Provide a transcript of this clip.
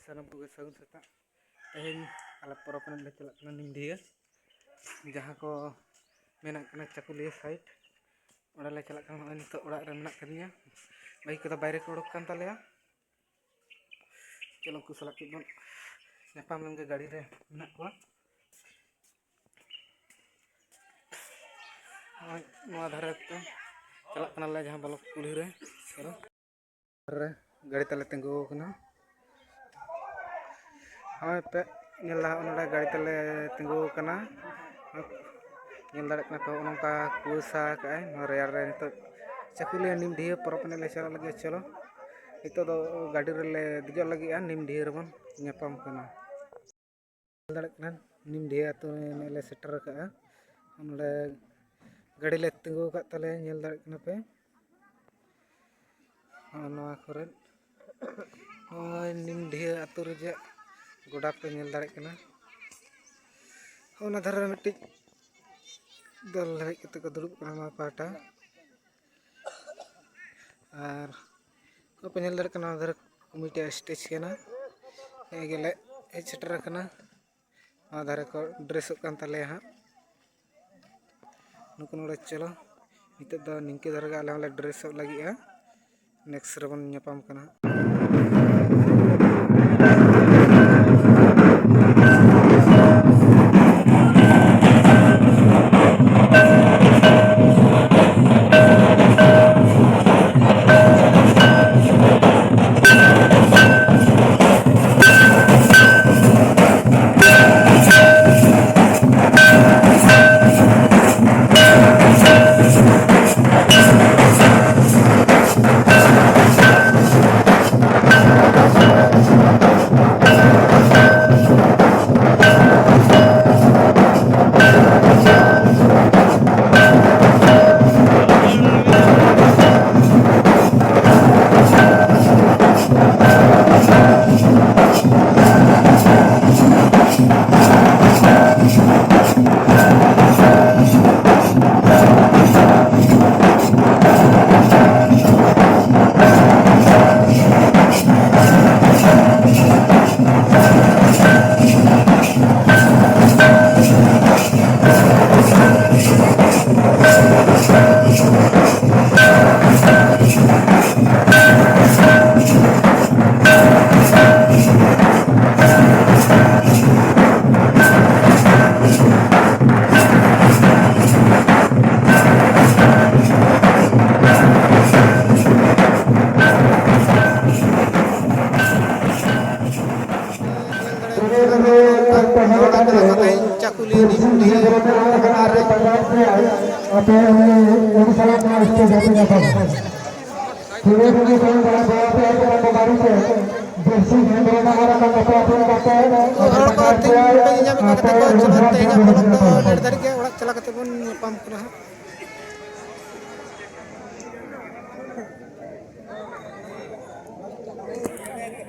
Salam pugas sagun seta. Tehin ala poropan le celak kana Nimdiya. Jaha ko menak kana Cakuliya site. Ora le celak kana nitok orak re menak kaniya. Baik kita bayre ko odok kan taleya. Chalo ku salak kibon nyapam lang gadi re menak ko. Noa dhare to celak kana le jaha balok kulhi re. Re gadi tale tenggo kana. Hai pe nyala onla gadi tale tenggo kana. Nyala kana to onka kusa kae no rear re to Cakuliya Nimdiya poropan le celak lagi chalo. Itu do gadi rele dijol lagi an Nimdiya rebon nyapam kana. Nyala kana Nimdiya to le setter ka onle gadi le tenggo ka tale nyala kana pe. Noa koren Nimdiya atur je goda pe nyel dare kana ona dhara mitti dal hej kate ko duduk kana ma pata ar ko pe nyel dare kana dhara committee stage kana egele hej setter kana ona dhara ko dress kan tale ha nuku nore chalo nite do ningke dhara ga ale dress lagi a next rebon nyapam kana. Cakuliya Nimdiya are